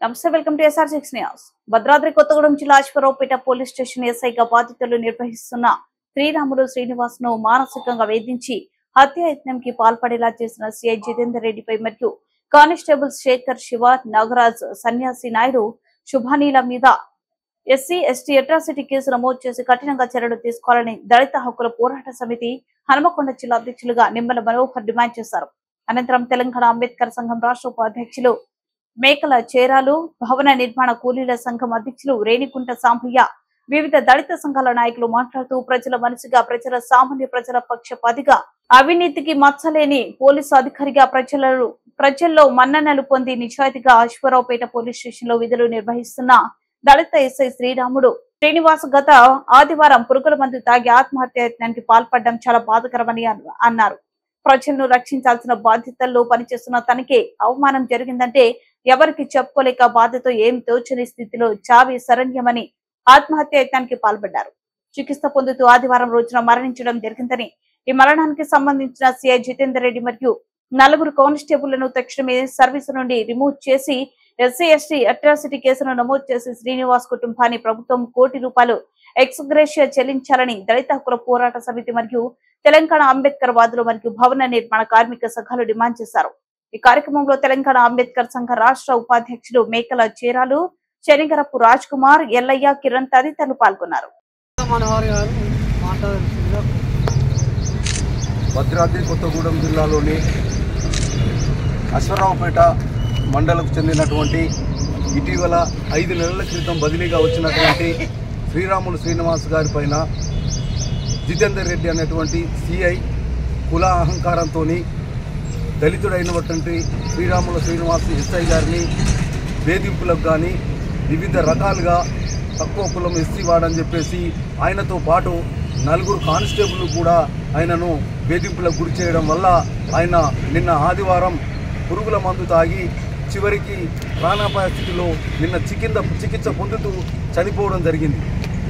నమస్తే, welcome to SR6 news. Bhadradri Kothagudem జిల్లా Aswaraopeta police station ఎస్ఐగా బాధ్యతలు నిర్వహిస్తున్న శ్రీరాములు శ్రీనివాస్ ను మానసికంగా వేధించి హత్యాయత్నంకి పాల్పడేలా చేసిన సిఐ జితేందర్ రెడ్డిపై మరియు కానిస్టేబుల్స్ శేఖర్, శివ, నాగరాజ్, సన్యాసి నాయుడు, శుభానీల మీద ఎస్సీ ఎస్టీ అట్రాసిటీ కేసు నమోదు చేసి కఠినంగా చర్యలు తీసుకోవాలని దళిత హక్కుల పోరాట సమితి హనుమకొండ జిల్లా అధ్యక్షులుగా నిమ్మల మనోహర్ డిమాండ్ చేశారు. అనంతరం తెలంగాణ అంబేద్కర్ సంఘం రాష్ట్ర ఉపాధ్యక్షులు మేకల చేరాలు, భవన నిర్మాణ కూలీల సంఘం అధ్యక్షులు రేణికుంట సాంబయ్య, వివిధ దళిత సంఘాల నాయకులు మాట్లాడుతూ ప్రజల మనసుగా, ప్రజల సామాన్య ప్రజల పక్షపాతిగా, అవినీతికి మచ్చలేని పోలీసు అధికారిగా ప్రజల్లో మన్ననలు పొంది నిజాయితీగా అశ్వరావుపేట పోలీస్ స్టేషన్ లో విధులు నిర్వహిస్తున్న దళిత ఎస్ఐ శ్రీరాముడు శ్రీనివాస్ గత ఆదివారం పురుగుల మందు తాగి ఆత్మహత్యాయత్నానికి పాల్పడడం చాలా బాధాకరమని అన్నారు. ప్రజలను రక్షించాల్సిన బాధ్యతల్లో పనిచేస్తున్న తనకే అవమానం జరిగిందంటే ఎవరికి చెప్పుకోలేక బాధతో ఏం తోచని స్థితిలో చావి శరణ్యమని ఆత్మహత్యాయత్నానికి పాల్పడ్డారు. చికిత్స పొందుతూ ఆదివారం రోజున మరణించడం జరిగిందని, ఈ మరణానికి సంబంధించిన సిఐ జితేందర్ రెడ్డి మరియు 4 కానిస్టేబుళ్లను తక్షణమే సర్వీసు నుండి రిమూవ్ చేసి ఎస్సీ ఎస్టీ అట్రాసిటీ కేసును నమోదు చేసి శ్రీనివాస్ కుటుంబాన్ని ప్రభుత్వం ₹1 కోటి ఎక్స్గ్రేషియా చెల్లించాలని దళిత హక్కుల పోరాట సమితి మరియు తెలంగాణ అంబేద్కర్ వాదులు మరియు భవన నిర్మాణ కార్మిక సంఘాలు డిమాండ్ చేశారు. ఈ కార్యక్రమంలో తెలంగాణ అంబేద్కర్ సంఘ రాష్ట్ర ఉపాధ్యక్షుడు మేకల చేరాలు, శనిగరపు రాజ్ కుమార్, ఎల్లయ్య, కిరణ్ తదితరులు పాల్గొన్నారు. భద్రాద్రి కొత్తగూడెం జిల్లాలోని అశ్వరావుపేట మండలకు చెందినటువంటి ఇటీవల 5 నెలల క్రితం బదిలీగా వచ్చినటువంటి శ్రీరాములు శ్రీనివాస్ గారి పైన జితేందర్ రెడ్డి అనేటువంటి సిఐ కుల అహంకారంతో దళితుడైనటువంటి శ్రీరాములు శ్రీనివాస్ ఎస్ఐ గారిని వేధింపులకు కానీ వివిధ రకాలుగా తక్కువ కులం ఎస్సీ వాడని చెప్పేసి ఆయనతో పాటు 4 కానిస్టేబుల్ కూడా ఆయనను వేధింపులకు గురి చేయడం వల్ల ఆయన నిన్న ఆదివారం పురుగుల మందు తాగి చివరికి ప్రాణాపాయ స్థితిలో నిన్న చికిత్స పొందుతూ చనిపోవడం జరిగింది.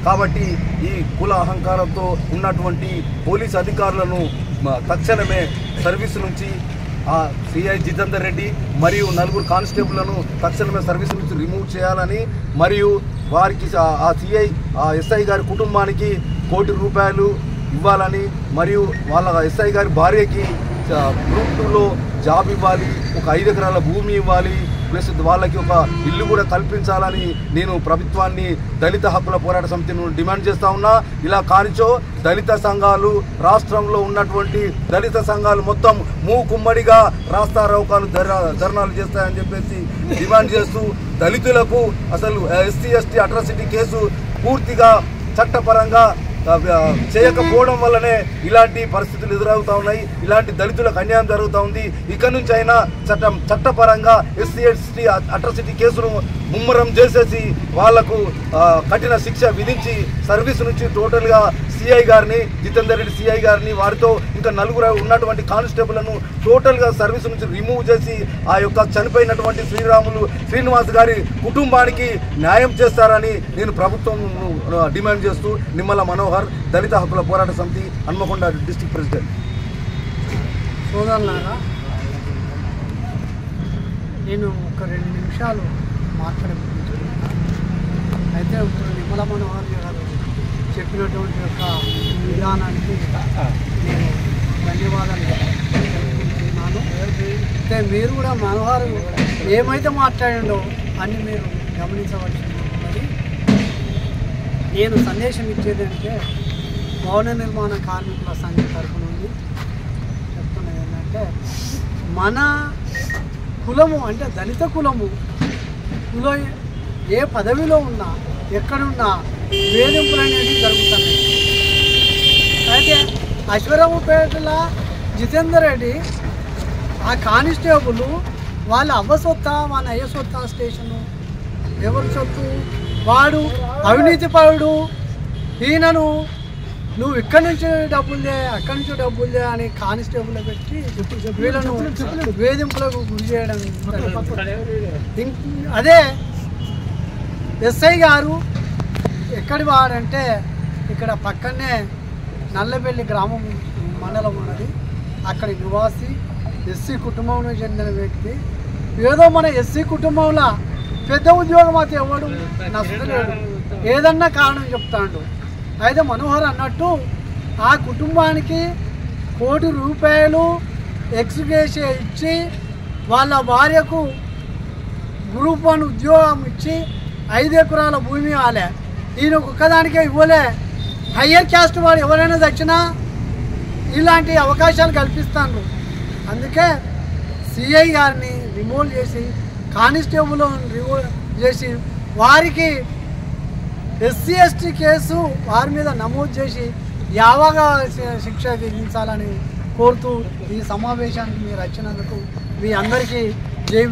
కాబట్టి ఈ కుల అహంకారంతో ఉన్నటువంటి పోలీస్ అధికారులను తక్షణమే సర్వీసు నుంచి సిఐ జితేందర్ రెడ్డి మరియు 4 కానిస్టేబుళ్లను తక్షణమే సర్వీసు నుంచి రిమూవ్ చేయాలని, మరియు వారికి ఆ సిఐ ఎస్ఐ గారి కుటుంబానికి ₹1 కోటి ఇవ్వాలని, మరియు వాళ్ళ ఎస్ఐ గారి భార్యకి గ్రూప్ 2లో జాబ్ ఇవ్వాలి, ఒక 5 ఎకరాల భూమి ఇవ్వాలి, ప్లస్ వాళ్ళకి ఒక ఇల్లు కూడా కల్పించాలని నేను ప్రభుత్వాన్ని దళిత హక్కుల పోరాట సమితిని డిమాండ్ చేస్తా ఉన్నా. ఇలా కానిచో దళిత సంఘాలు, రాష్ట్రంలో ఉన్నటువంటి దళిత సంఘాలు మొత్తం మూకుమ్మడిగా రాస్తారోకాలు ధర్నాలు చేస్తాయని చెప్పేసి డిమాండ్ చేస్తూ దళితులకు అసలు ఎస్సీ ఎస్టీ అట్రాసిటీ కేసు పూర్తిగా చట్టపరంగా చేయకపోవడం వల్లనే ఇలాంటి పరిస్థితులు ఎదురవుతా ఉన్నాయి. ఇలాంటి దళితులకు అన్యాయం జరుగుతూ ఉంది. ఇక నుంచి అయినా చట్టపరంగా ఎస్సీ ఎస్టీ అట్రాసిటీ కేసును ముమ్మరం చేసేసి వాళ్లకు కఠిన శిక్ష విధించి సర్వీస్ నుంచి టోటల్గా సిఐ గారిని, జితేందర్ రెడ్డి సిఐ గారిని, వారితో ఇంకా 4 ఉన్నటువంటి కానిస్టేబుల్లను టోటల్గా సర్వీస్ నుంచి రిమూవ్ చేసి ఆ యొక్క చనిపోయినటువంటి శ్రీరాములు శ్రీనివాస్ గారి కుటుంబానికి న్యాయం చేస్తారని నేను ప్రభుత్వం డిమాండ్ చేస్తూ నిమ్మల మనోహర్, దళిత హక్కుల పోరాట సమితి హన్మకొండ డిస్ట్రిక్ట్ ప్రెసిడెంట్. సోదరులారా, నేను ఒక 2 నిమిషాలు మాట్లాడుకుంటున్నాను. అయితే ఇప్పుడు నిమ్మల మనోహర్ గారు చెప్పినటువంటి యొక్క విధానానికి నేను ధన్యవాదాలు తెలుపుకుంటున్నాను. అయితే మీరు కూడా మనోహర్ ఏమైతే మాట్లాడిండో అన్ని మీరు గమనించవలసి ఉన్నది. నేను సందేశం ఇచ్చేదంటే భవన నిర్మాణ కార్మికుల సంఘం తరఫు నుండి చెప్తున్నది ఏంటంటే, మన కులము అంటే దళిత కులం ఏ పదవిలో ఉన్నా ఎక్కడున్నా వేధింపులు అనేవి జరుగుతున్నాయి. అయితే అశ్వరావుపేటలో జితేందర్ రెడ్డి ఆ కానిస్టేబుల్ వాళ్ళ అవ్వ సొత్తా, వాళ్ళ అయ్య సొత్తా స్టేషను ఎవరి సొత్తు, వాడు అవినీతి పరుడు, ఈయనను నువ్వు ఇక్కడి నుంచి డబ్బులే అక్కడి నుంచి డబ్బులే అని కానిస్టేబుల్ పెట్టి వీళ్ళను వేధింపులకు గురి చేయడం. అదే ఎస్ఐ గారు ఎక్కడి వాడంటే ఇక్కడ పక్కనే నల్లబెల్లి గ్రామం మండలం ఉన్నది. అక్కడి నివాసి ఎస్సీ కుటుంబంలో చెందిన వ్యక్తి. ఏదో మన ఎస్సీ కుటుంబంలో పెద్ద ఉద్యోగం అయితే ఎవడు నష్టలేడు, ఏదన్నా కారణం చెప్తాడు. అయితే మనోహర్ అన్నట్టు ఆ కుటుంబానికి ₹1,00,00,000 ఎక్స్గ్రేషియా ఇచ్చి వాళ్ళ భార్యకు గ్రూప్ 1 ఉద్యోగం ఇచ్చి 5 ఎకరాల భూమి ఇవ్వాలి. ఈయన ఒక్కదానికే ఇవ్వలే. హయ్యర్ క్యాస్ట్ వాడు ఎవరైనా తెచ్చినా ఇలాంటి అవకాశాలు కల్పిస్తాను. అందుకే సిఐ గారిని రిమూవ్ చేసి కానిస్టేబుల్ రిమూవ్ చేసి వారికి ఎస్సీ ఎస్టీ కేసు వారి మీద నమోదు చేసి యావగా శిక్ష విధించాలని కోరుతూ ఈ సమావేశానికి మీరు వచ్చినందుకు మీ అందరికీ జై